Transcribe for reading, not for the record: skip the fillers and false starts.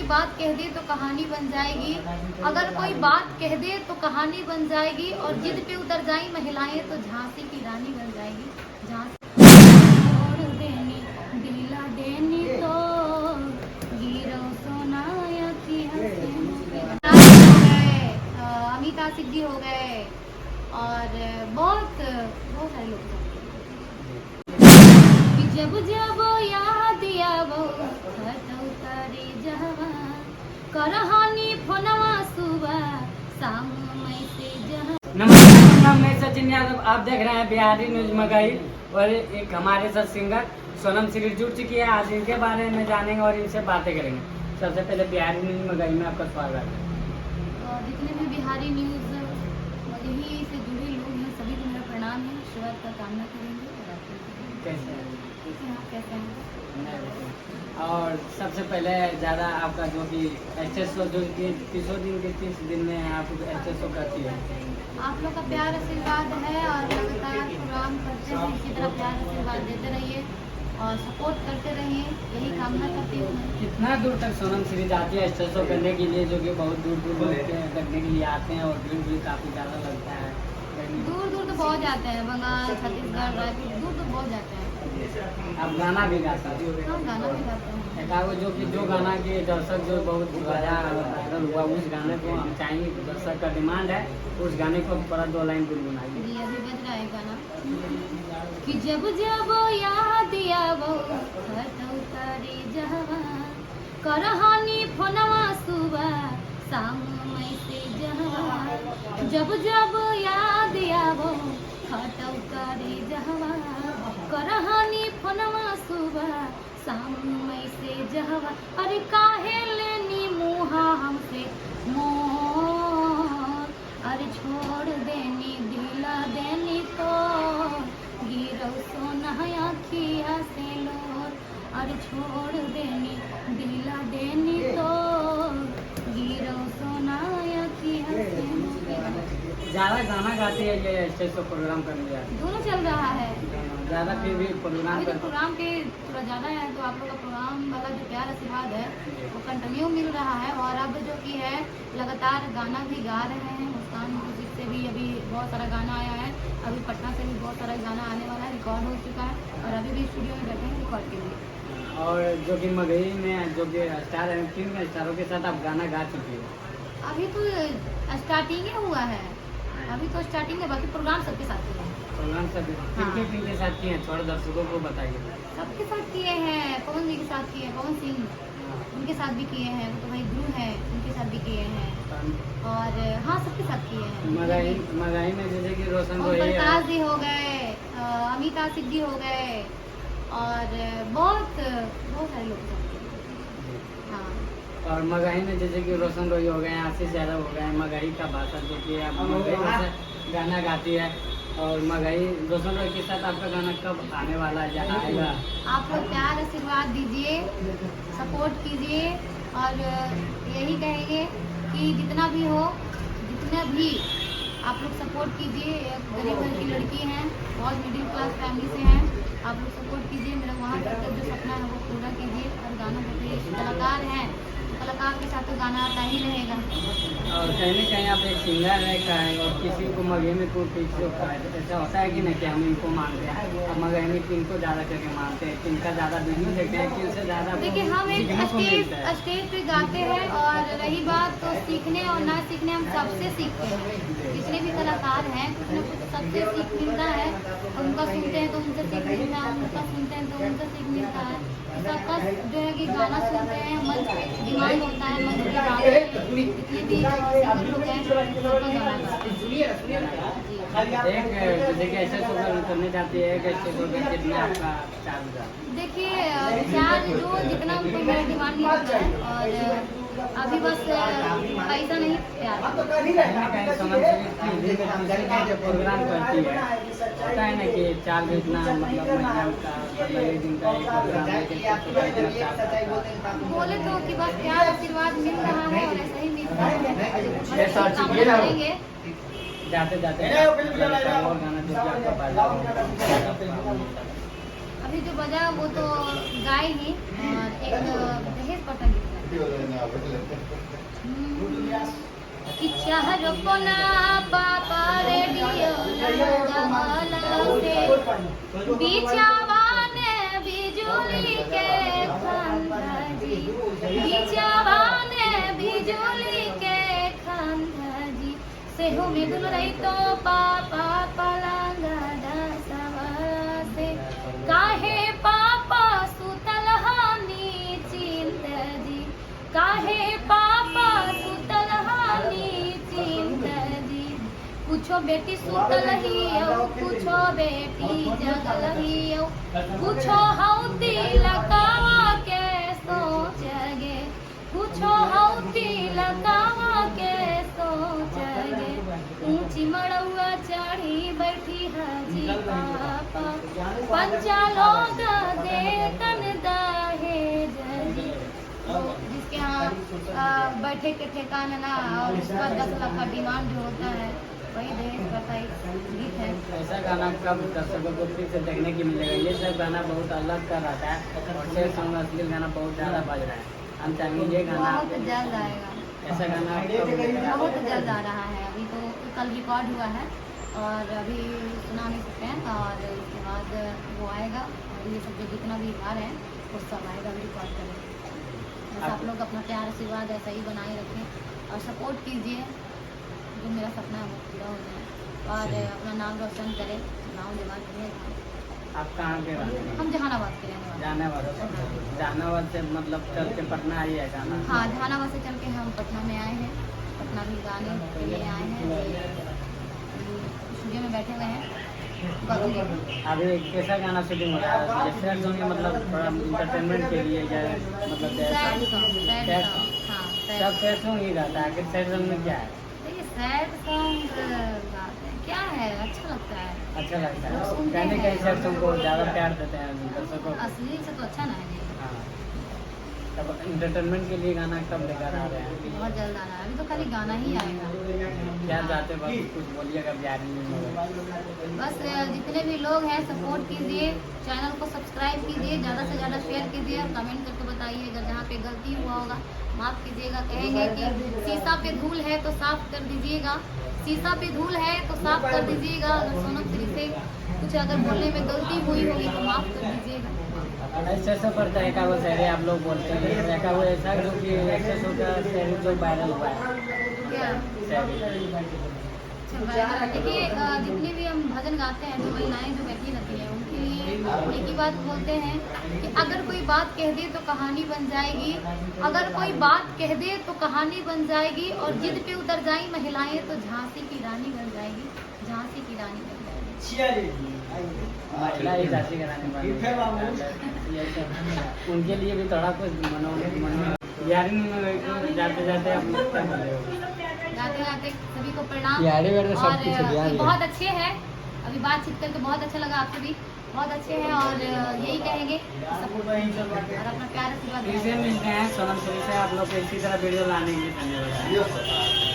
कोई बात कह दे तो कहानी बन जाएगी, अगर कोई बात कह दे तो कहानी बन जाएगी, और जिद पे उतर जाई महिलाएं तो झांसी की रानी बन जाएगी। झांसी छोड़ देनी दिला देनी तो गिरो सोनाया की अमित आसिफ जी हो गए, और बहुत सारे लोग कि जब जब याद आवो उतारे जहवा करहानी फोनवा सुबह शाम में से जहाँ। नमस्कार, मैं सचिन यादव, आप देख रहे हैं बिहारी न्यूज मगही। और एक हमारे साथ सिंगर सोनम श्री जुड़ चुकी है। आज इनके बारे में जानेंगे और इनसे बातें करेंगे। सबसे पहले बिहारी न्यूज मगही में आपका स्वागत है। जितने भी बिहारी न्यूज मगही से जुड़े लोग हैं सभी को मेरा प्रणाम है, ईश्वर का कामना करेंगे। कैसे हैं? कैसे हैं? और सबसे पहले ज़्यादा आपका जो कि HSO जो कि 30 दिन में आप HSO करती है। आप लोग का प्यार आशीर्वाद है और लगातार प्रोग्राम करते हैं, इसी तरह प्यार आशीर्वाद देते रहिए और सपोर्ट करते रहिए, यही कामना करती हूँ। कितना दूर तक सोनम श्री जाती है HSO करने के लिए, जो कि बहुत दूर दूर लोग करने के लिए आते हैं और भीड़ भी काफ़ी ज़्यादा लगता है? दूर दूर तो बहुत जाते हैं, बंगाल, छत्तीसगढ़, रायपुर, दूर दूर बहुत जाते हैं। आप गाना भी गाते हैं? हाँ, गाना भी गाते हैं। जो गाना के दर्शक जो बहुत वायरल हुआ, उस गाने को हम चाहेंगे, दर्शक का डिमांड है, उस गाने को थोड़ा 2 लाइन गुनगुनाइए। जी, अभी बज रहा है गाना कि जब जब याद आवो उतारे जहवा करहानी फोनवा सुबह शाम में से जहवा, जब जब याद आवो उतारे जहवा करहानी फोनवा सुबह शाम में से जहवा, अरे काहे लेनी मुहा हमसे मोर, अरे छोड़ देनी दिला देनी तो गिरो सोना आँखिया से लोर, अरे छोड़ देनी दिला देनी तो गिरो सोना आँखिया से लोर। ज़्यादा गाना गाती है ये HSO प्रोग्राम करने जाती है? दोनों चल रहा है ज़्यादा फिर भी प्रोग्राम अभी तो प्रोग्राम के थोड़ा ज़्यादा है, तो आप लोग का प्रोग्राम वाला जो प्यार आशीर्वाद है वो कंटिन्यू मिल रहा है। और अब जो कि है लगातार गाना भी गा रहे हैं, मुस्कान म्यूजिक से भी अभी बहुत सारा गाना आया है, अभी पटना से भी बहुत सारा गाना आने वाला है, रिकॉर्ड हो चुका है और अभी भी स्टूडियो में बैठे हैं रिकॉर्ड के लिए। और जो कि मगही में जो कि स्टार है, किन स्टारों के साथ आप गाना गा चुकी है? अभी तो स्टार्टिंग ही हुआ है, अभी तो स्टार्टिंग है, बाकी प्रोग्राम सबके साथ किए हैं। प्रोग्राम सब किनके साथ किए हैं, थोड़ा दर्शकों को बताइए। सबके साथ किए हैं, पवन जी के साथ किए हैं, पवन सिंह उनके साथ भी किए हैं, तो भाई गुरु हैं उनके साथ भी किए हैं, और हाँ सबके साथ किए हैं। मगही में जैसे कि रोशन ओम प्रकाश जी हो गए, अमित आसिफ जी हो गए, और बहुत सारे लोग हैं। हाँ, और मगही में जैसे कि रोशन रोई हो गए, आशीष यादव हो गए। मगही का भाषा जो कि आप मगही से गाना गाती है, और मगही रोशन रोई के साथ आपका गाना कब आने वाला है या आएगा? आप लोग प्यार आशीर्वाद दीजिए, सपोर्ट कीजिए, और यही कहेंगे कि जितना भी हो, जितना भी आप लोग सपोर्ट कीजिए। एक गरीब घर की लड़की हैं, बहुत मिडिल क्लास फैमिली से हैं, आप लोग सपोर्ट कीजिए, मेरा वहाँ तक जो सपना है वो पूरा कीजिए और गाना गाइए। कलाकार हैं, कलाकार के साथ तो गाना आता ही रहेगा। और कहीं ना कहीं आप एक सिंगर है और किसी को मगही में कोई पीछे होता है, ऐसा होता है कि नहीं कि हम इनको मानते हैं, अब मगही में किनको ज़्यादा करके मानते हैं, किनका ज़्यादा वीडियो देखते हैं, किनसे ज़्यादा? देखिए, हम एक स्टेज पे गाते हैं, और रही बात तो सीखने और ना सीखने, हम सबसे सीखते हैं। जितने भी कलाकार हैं कुछ ना कुछ सबसे सीख मिलता है, उनका सुनते हैं तो उनसे सीख मिलता है, उनका सुनते हैं तो उनसे सीख मिलता है। सबका जो है कि गाना सुनते हैं, मंच पे डिमांड होता है, मंच पे गाते हैं, जितने भी सिंगर लोग हैं सबका गाना गाते हैं। एक जैसे कि ऐसे करने जाती है, कैसे कितने आपका चार्ज? देखिए, चार्ज जो जितना उनको मेरा डिमांड नहीं होता है, और अभी बस पैसा नहीं प्यार। प्रोग्राम करती है, होता है ना कि चार्ज इतना, मतलब महीना का, मतलब एक दिन का एक प्रोग्राम है, बोले तो कि बस प्यार आशीर्वाद मिल रहा है और ऐसा ही मिल रहा है, करेंगे। जाते जाते और गाना जो कि आपका बाजा अभी जो बजा वो तो गाए ही, और एक दहेज पटन गीत है। कि चाहर कोना पापा रेडियो लगावलते बिचावाने बिजुली के खंधाजी बिचावाने बिजुली के खंधाजी सेहो में दुल रही तो पापा पलंगा दसवा से काहे पापा सुतल हानी चिंत जी काहे पापा सुतल हानी चिंत जी पूछो बेटी सुतल ही पूछो बेटी जगल ही पूछो हौती लगावा के सोचगे पूछो हौती लगावा के सोचगे ऊंची मड़ुआ चढ़ी बैठी हाजी पापा पंचा लोग देतन दहेज जी जिसके यहाँ बैठे के ठेकाना ना और उसका 10 लाख का डिमांड जो होता है वही दहेज का गीत है। ऐसा गाना कब दर्शकों को फिर से देखने की मिलेगा? ये सब गाना बहुत अलग का रहता है और शेर सॉन्ग असली गाना बहुत ज़्यादा बज रहा है। हम चाहेंगे ये गाना बहुत जल्द आएगा, ऐसा गाना बहुत जल्द आ रहा है। अभी तो कल रिकॉर्ड हुआ है और अभी सुना नहीं सकते हैं और उसके बाद वो आएगा और ये सब जो जितना भी बार है वो सब आएगा रिकॉर्ड करेंगे। बस आप लोग अपना प्यार आशीर्वाद ऐसा ही बनाए रखें और सपोर्ट कीजिए, जो मेरा सपना है वो पूरा हो जाए और अपना नाम रोशन करें। नाम दिमाग में आप कहाँ के रहने वाले? हम जहानाबाद के रहने वाले जहानाबाद। जहानाबाद से मतलब चल के पटना आई है गाना? हाँ, जहानाबाद से चल के हम पटना में आए हैं। पटना भी गाने के लिए आए हैं, स्टूडियो में बैठे हुए हैं। अभी कैसा गाना शूटिंग हो रहा है? जैसे सॉन्ग मतलब थोड़ा इंटरटेनमेंट के लिए या मतलब सैड सॉन्ग हाँ सब सैड सॉन्ग ही रहता है कि सैड सॉन्ग में क्या है? देखिए सैड सॉन्ग क्या है, अच्छा लगता है, अच्छा लगता है कहने के सैड सॉन्ग को ज़्यादा प्यार देते हैं दर्शकों। असली से तो अच्छा ना है जी। हाँ, तब इंटरटेनमेंट के लिए गाना कब लेकर आ रहे हैं? बहुत जल्द आ रहा है, अभी तो खाली गाना ही आएगा। क्या चाहते बस कुछ बोलिएगा बिहारी में? बस जितने भी लोग हैं सपोर्ट कीजिए, चैनल को सब्सक्राइब कीजिए, ज़्यादा से ज़्यादा शेयर कीजिए और कमेंट करके बताइए अगर जहाँ पे गलती हुआ होगा माफ़ कीजिएगा। कहेंगे कि शीशा पे धूल है तो साफ कर दीजिएगा, शीशा पे धूल है तो साफ कर दीजिएगा। अगर सोनम श्री से कुछ अगर बोलने में गलती हुई होगी तो माफ़ कर दीजिएगा। ऐसे से पड़ता है का वो शहरी आप लोग बोलते हैं का वो ऐसा जो कि एक्सेस होकर शहरी जो वायरल हुआ है क्या देखिए, जितने भी हम भजन गाते हैं जो महिलाएं जो बैठी रहती हैं उनके लिए एक ही बात बोलते हैं कि अगर कोई बात कह दे तो कहानी बन जाएगी, अगर कोई बात कह दे तो कहानी बन जाएगी और जिद पे उतर जाएं महिलाएं तो झांसी की रानी बन जाएगी, झांसी की रानी बन जाएगी। महिला ही झांसी की रानी बन जाएगी। उनके लिए भी थोड़ा कुछ मनो बिहारी में जाते जाते आप क्या बोल रहे हो? गाते गाते सभी को प्रणाम और बहुत अच्छे हैं। अभी बातचीत करके बहुत अच्छा लगा, आपसे भी बहुत अच्छे हैं और यही कहेंगे और अपना प्यार आशीर्वाद फिर से मिलते हैं सोनम श्री से। आप लोग को इसी तरह वीडियो लाने के लिए धन्यवाद।